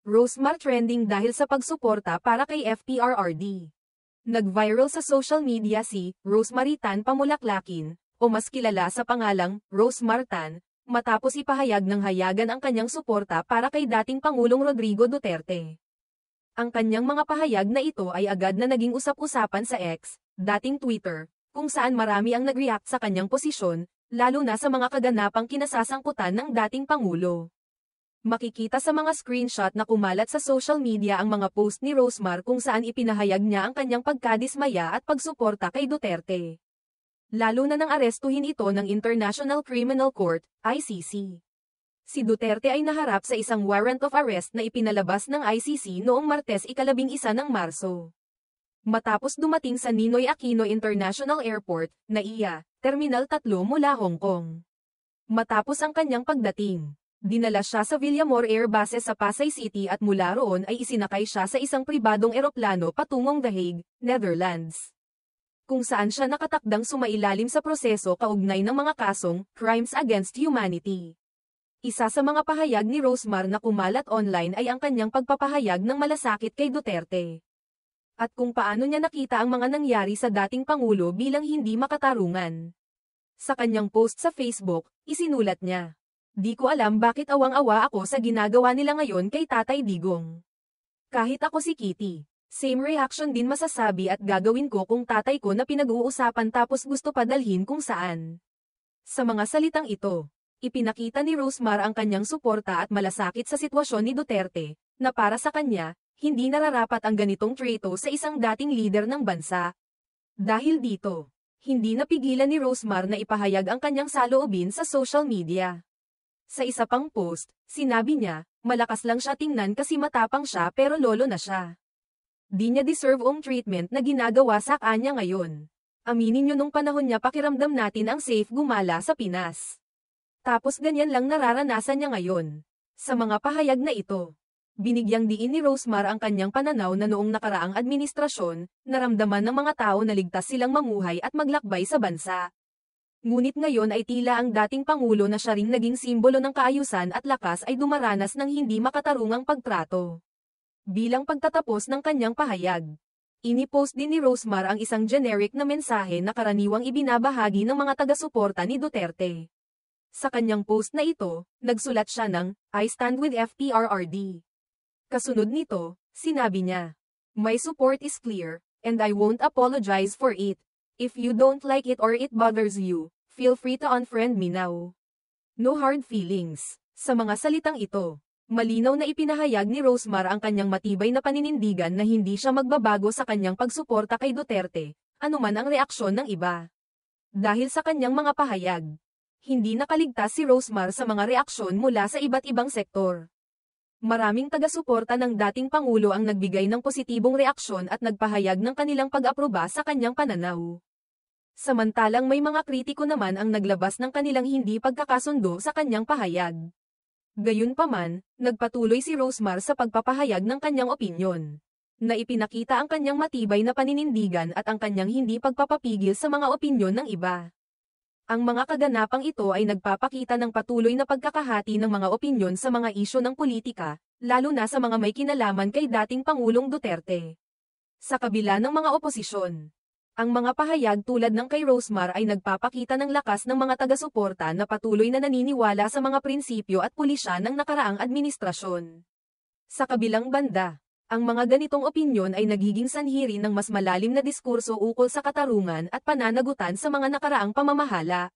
Rosemar trending dahil sa pagsuporta para kay FPRRD. Nag-viral sa social media si Rosemary Tan Pamulaklakin, o mas kilala sa pangalang Rosemar Tan, matapos ipahayag ng hayagan ang kanyang suporta para kay dating Pangulong Rodrigo Duterte. Ang kanyang mga pahayag na ito ay agad na naging usap-usapan sa X, dating Twitter, kung saan marami ang nag-react sa kanyang posisyon, lalo na sa mga kaganapang kinasasangkutan ng dating Pangulo. Makikita sa mga screenshot na kumalat sa social media ang mga post ni Rosemar kung saan ipinahayag niya ang kanyang pagkadismaya at pagsuporta kay Duterte. Lalo na nang arestuhin ito ng International Criminal Court, ICC. Si Duterte ay naharap sa isang warrant of arrest na ipinalabas ng ICC noong Martes 11 ng Marso. Matapos dumating sa Ninoy Aquino International Airport, NAIA, Terminal 3 mula Hong Kong. Matapos ang kanyang pagdating, dinala siya sa Villamor Air Base sa Pasay City at mula roon ay isinakay siya sa isang pribadong eroplano patungong The Hague, Netherlands. Kung saan siya nakatakdang sumailalim sa proseso kaugnay ng mga kasong Crimes Against Humanity. Isa sa mga pahayag ni Rosemar na kumalat online ay ang kanyang pagpapahayag ng malasakit kay Duterte. At kung paano niya nakita ang mga nangyari sa dating Pangulo bilang hindi makatarungan. Sa kanyang post sa Facebook, isinulat niya, "Di ko alam bakit awang-awa ako sa ginagawa nila ngayon kay Tatay Digong. Kahit ako si Kitty, same reaction din masasabi at gagawin ko kung tatay ko na pinag-uusapan tapos gusto padalhin kung saan." Sa mga salitang ito, ipinakita ni Rosemar ang kanyang suporta at malasakit sa sitwasyon ni Duterte, na para sa kanya, hindi nararapat ang ganitong traito sa isang dating lider ng bansa. Dahil dito, hindi napigilan ni Rosemar na ipahayag ang kanyang saloobin sa social media. Sa isa pang post, sinabi niya, malakas lang siya tingnan kasi matapang siya pero lolo na siya. Di niya deserve ang treatment na ginagawa sa kanya ngayon. Aminin niyo nung panahon niya pakiramdam natin ang safe gumala sa Pinas. Tapos ganyan lang nararanasan niya ngayon. Sa mga pahayag na ito, binigyang diin ni Rosemar ang kanyang pananaw na noong nakaraang administrasyon, naramdaman ng mga tao na ligtas silang mamuhay at maglakbay sa bansa. Ngunit ngayon ay tila ang dating Pangulo na siya ring naging simbolo ng kaayusan at lakas ay dumaranas ng hindi makatarungang pagtrato. Bilang pagtatapos ng kanyang pahayag, inipost din ni Rosemar ang isang generic na mensahe na karaniwang ibinabahagi ng mga taga-suporta ni Duterte. Sa kanyang post na ito, nagsulat siya ng, "I stand with FPRRD." Kasunod nito, sinabi niya, "My support is clear, and I won't apologize for it. If you don't like it or it bothers you, feel free to unfriend me now. No hard feelings." Sa mga salitang ito, malinaw na ipinahayag ni Rosemar ang kanyang matibay na paninindigan na hindi siya magbabago sa kanyang pagsuporta kay Duterte, anuman ang reaksyon ng iba. Dahil sa kanyang mga pahayag, hindi nakaligtas si Rosemar sa mga reaksyon mula sa iba't ibang sektor. Maraming taga-suporta ng dating Pangulo ang nagbigay ng positibong reaksyon at nagpahayag ng kanilang pag-aproba sa kanyang pananaw. Samantalang may mga kritiko naman ang naglabas ng kanilang hindi pagkakasundo sa kanyang pahayag. Gayunpaman, nagpatuloy si Rosemar sa pagpapahayag ng kanyang opinyon, na ipinakita ang kanyang matibay na paninindigan at ang kanyang hindi pagpapapigil sa mga opinyon ng iba. Ang mga kaganapang ito ay nagpapakita ng patuloy na pagkakahati ng mga opinyon sa mga isyu ng politika, lalo na sa mga may kinalaman kay dating Pangulong Duterte. Sa kabila ng mga oposisyon, ang mga pahayag tulad ng kay Rosemar ay nagpapakita ng lakas ng mga taga-suporta na patuloy na naniniwala sa mga prinsipyo at pulisya ng nakaraang administrasyon. Sa kabilang banda, ang mga ganitong opinyon ay nagiging sanhi rin ng mas malalim na diskurso ukol sa katarungan at pananagutan sa mga nakaraang pamamahala.